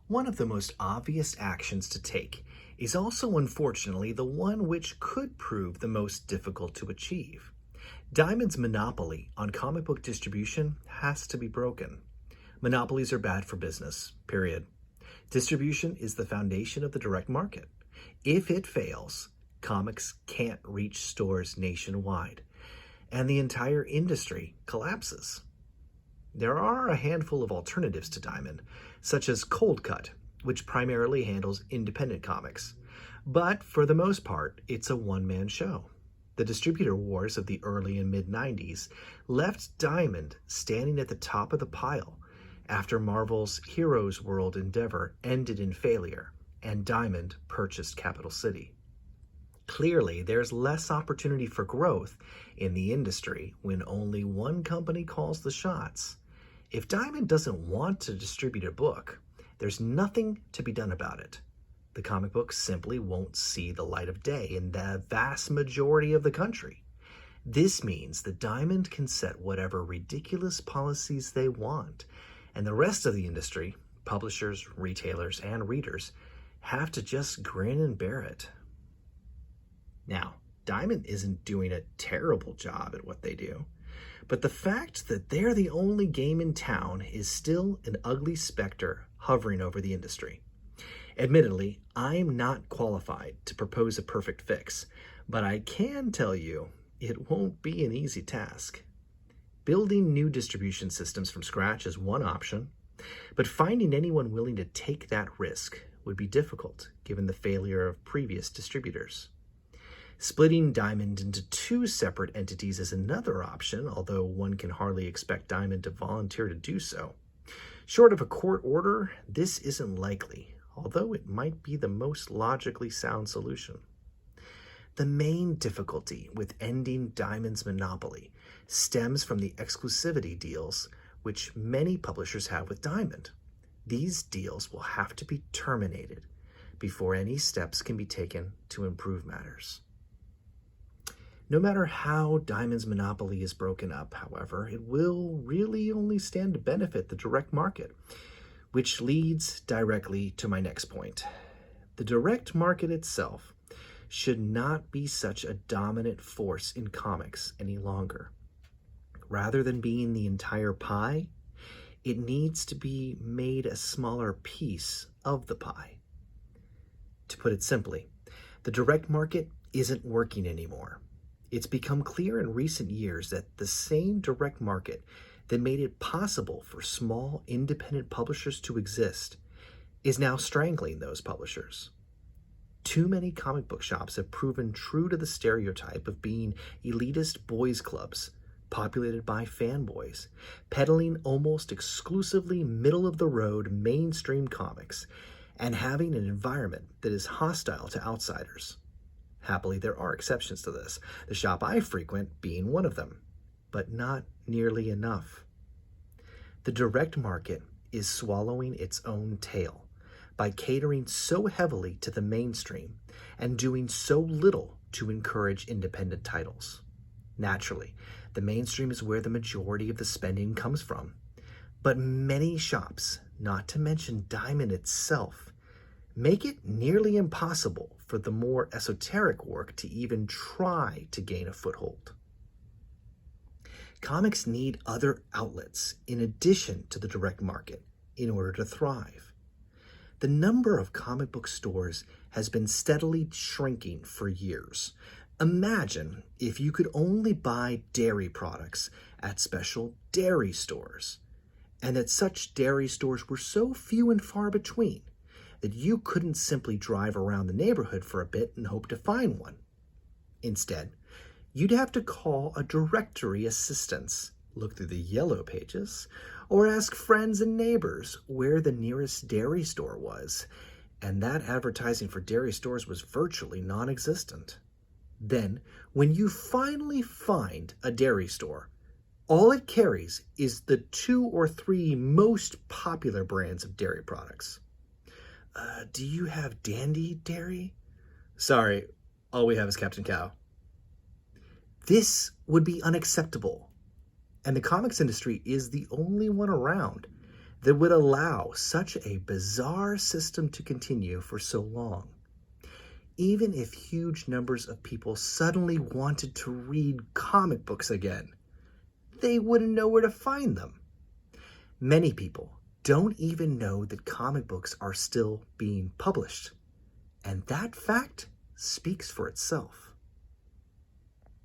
One of the most obvious actions to take is also unfortunately the one which could prove the most difficult to achieve. Diamond's monopoly on comic book distribution has to be broken. Monopolies are bad for business, period. Distribution is the foundation of the direct market. If it fails, comics can't reach stores nationwide, and the entire industry collapses. There are a handful of alternatives to Diamond, such as Cold Cut, which primarily handles independent comics. But for the most part, it's a one-man show. The distributor wars of the early and mid-90s left Diamond standing at the top of the pile after Marvel's Heroes World endeavor ended in failure and Diamond purchased Capital City. Clearly, there's less opportunity for growth in the industry when only one company calls the shots. If Diamond doesn't want to distribute a book, there's nothing to be done about it. The comic book simply won't see the light of day in the vast majority of the country. This means that Diamond can set whatever ridiculous policies they want, and the rest of the industry, publishers, retailers, and readers, have to just grin and bear it. Now, Diamond isn't doing a terrible job at what they do, but the fact that they're the only game in town is still an ugly specter hovering over the industry. Admittedly, I'm not qualified to propose a perfect fix, but I can tell you it won't be an easy task. Building new distribution systems from scratch is one option, but finding anyone willing to take that risk would be difficult given the failure of previous distributors. Splitting Diamond into two separate entities is another option, although one can hardly expect Diamond to volunteer to do so. Short of a court order, this isn't likely, although it might be the most logically sound solution. The main difficulty with ending Diamond's monopoly stems from the exclusivity deals which many publishers have with Diamond. These deals will have to be terminated before any steps can be taken to improve matters. No matter how Diamond's monopoly is broken up, however, it will really only stand to benefit the direct market, which leads directly to my next point. The direct market itself should not be such a dominant force in comics any longer. Rather than being the entire pie, it needs to be made a smaller piece of the pie. To put it simply, the direct market isn't working anymore. It's become clear in recent years that the same direct market that made it possible for small independent publishers to exist is now strangling those publishers. Too many comic book shops have proven true to the stereotype of being elitist boys' clubs, populated by fanboys, peddling almost exclusively middle-of-the-road mainstream comics, and having an environment that is hostile to outsiders. Happily, there are exceptions to this, the shop I frequent being one of them, but not nearly enough. The direct market is swallowing its own tail by catering so heavily to the mainstream and doing so little to encourage independent titles. Naturally, the mainstream is where the majority of the spending comes from, but many shops, not to mention Diamond itself, make it nearly impossible for the more esoteric work to even try to gain a foothold. Comics need other outlets in addition to the direct market in order to thrive. The number of comic book stores has been steadily shrinking for years. Imagine if you could only buy dairy products at special dairy stores, and that such dairy stores were so few and far between that you couldn't simply drive around the neighborhood for a bit and hope to find one. Instead, you'd have to call a directory assistance, look through the yellow pages, or ask friends and neighbors where the nearest dairy store was, and that advertising for dairy stores was virtually non-existent. Then, when you finally find a dairy store, all it carries is the 2 or 3 most popular brands of dairy products. Do you have Dandy Dairy? Sorry, all we have is Captain Cow. This would be unacceptable, and the comics industry is the only one around that would allow such a bizarre system to continue for so long. Even if huge numbers of people suddenly wanted to read comic books again, they wouldn't know where to find them. Many people don't even know that comic books are still being published, and that fact speaks for itself.